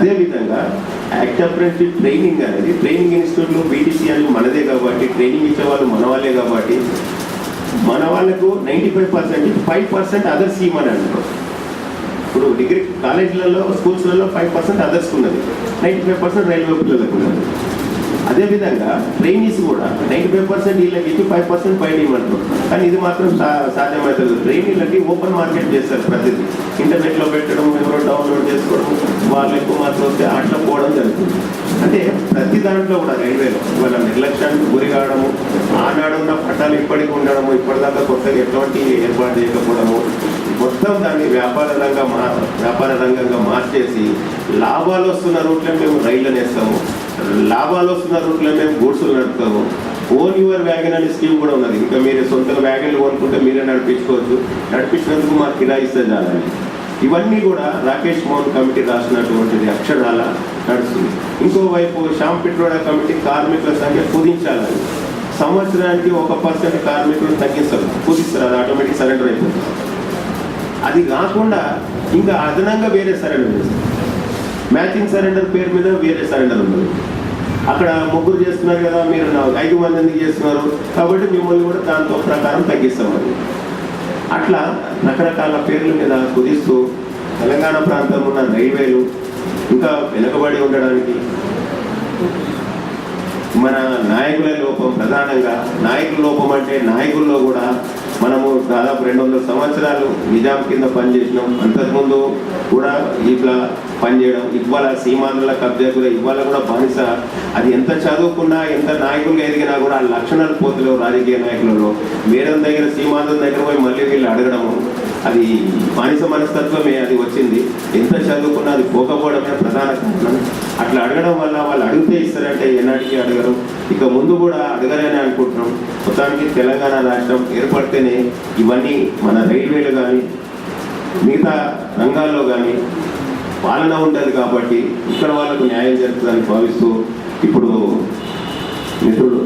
అదేవిధంగా act apprentice training అనేది training ఇన్స్టిట్యూట్లు BTC అని మనదే కాబట్టి ట్రైనింగ్ ఇచ్చేవాళ్ళు మన వాళ్ళే కాబట్టి మన వాళ్ళకు 95% 5% అదర్ స్కీమ్ అని అంటారు. ఇప్పుడు డిగ్రీ కాలేజీలలో స్కూల్స్లలో 5% అదర్స్కి ఉన్నది, 95% రైల్వే పిల్లలకు ఉన్నది. అదేవిధంగా ట్రైనీస్ కూడా 95% వీళ్ళకి ఇచ్చి 5% బయట ఇవ్వమంటారు. కానీ ఇది మాత్రం సాధ్యమవుతుంది. ట్రైనీలకి ఓపెన్ మార్కెట్ చేస్తారు, ప్రతిదీ ఇంటర్నెట్లో పెట్టడం, ఎవరో డౌన్లోడ్ చేసుకోవడం, వాళ్ళు ఎక్కువ మాత్రం వస్తే అట్లా పోవడం జరుగుతుంది. అంటే ప్రతి దాంట్లో కూడా రైల్వేలో వాళ్ళ నిర్లక్ష్యానికి గురి కావడము, ఆనాడు ఉన్న పట్టాలు ఇప్పటికి ఉండడము, ఇప్పటిదాకా కొత్తగా ఎటువంటి ఏర్పాటు చేయకపోవడము, మొత్తం దాన్ని వ్యాపార రంగంగా మార్చేసి లాభాలు వస్తున్న రూట్లో మేము రైళ్లను వేస్తాము, లాభాలు వస్తున్న రూట్లో మేము గూడ్సులు నడుపుతాము. ఓన్ యువర్ వ్యాగన్ అనే స్కీమ్ కూడా ఉన్నది. ఇంకా మీరు సొంత వ్యాగన్లు కొనుక్కుంటే మీరే నడిపించుకోవచ్చు, నడిపించినందుకు మాకు కిరాయి ఇస్తే చాలని. ఇవన్నీ కూడా రాకేష్ మోహన్ కమిటీ రాసినటువంటిది అక్షరాల నడుస్తుంది. ఇంకోవైపు శ్యామ్ పిట్రోడా కమిటీ కార్మికుల సంఖ్య కుదించాలని, సంవత్సరానికి 1% కార్మికులను తగ్గిస్తారు, కుదిస్తారు, అది ఆటోమేటిక్ సరెండర్ అయిపోతుంది. అది కాకుండా ఇంకా అదనంగా వేరే సరెండర్ చేస్తారు. మ్యాచింగ్ సరెండర్ పేరు మీద వేరే సరెండర్ ఉన్నది. అక్కడ ముగ్గురు చేస్తున్నారు కదా, మీరు 5 మందిని చేస్తున్నారు కాబట్టి మిమ్మల్ని కూడా దాంతో ప్రకారం తగ్గిస్తామని. అట్లా రకరకాల పేర్ల మీద కుదిస్తూ తెలంగాణ ప్రాంతంలో ఉన్న రైల్వేలు ఇంకా వెనుకబడి ఉండడానికి మన నాయకుల లోపం, ప్రధానంగా నాయకుల లోపం. అంటే నాయకుల్లో కూడా మనము దాదాపు 200 సంవత్సరాలు నిజాం కింద పనిచేసినాం, అంతకుముందు కూడా ఇట్లా పనిచేయడం, ఇవాళ సీమాంధ్రుల కబ్జా కూడా ఇవాళ కూడా బానిస. అది ఎంత చదువుకున్నా, ఎంత నాయకులుగా ఎదిగినా కూడా ఆ లక్షణాలు పోతలేవు రాజకీయ నాయకులలో. మేడం దగ్గర, సీమాంధ్రుల దగ్గర పోయి మళ్ళీ వీళ్ళు అడగడము, అది బానిస మనస్తత్వమే అది వచ్చింది. ఎంత చదువుకున్నా అది పోకపోవడమే ప్రధాన కారణం. అట్లా అడగడం వల్ల వాళ్ళు అడిగితే ఇస్తారంటే ఎన్నటికీ అడగరు, ఇక ముందు కూడా అడగరని అనుకుంటున్నాం. మొత్తానికి తెలంగాణ రాష్ట్రం ఏర్పడితేనే ఇవన్నీ మన రైల్వేలు కానీ మిగతా రంగాల్లో కానీ పాలన ఉండదు కాబట్టి ఇక్కడ వాళ్ళకు న్యాయం జరుగుతుందని భావిస్తూ ఇప్పుడు మిత్రుడు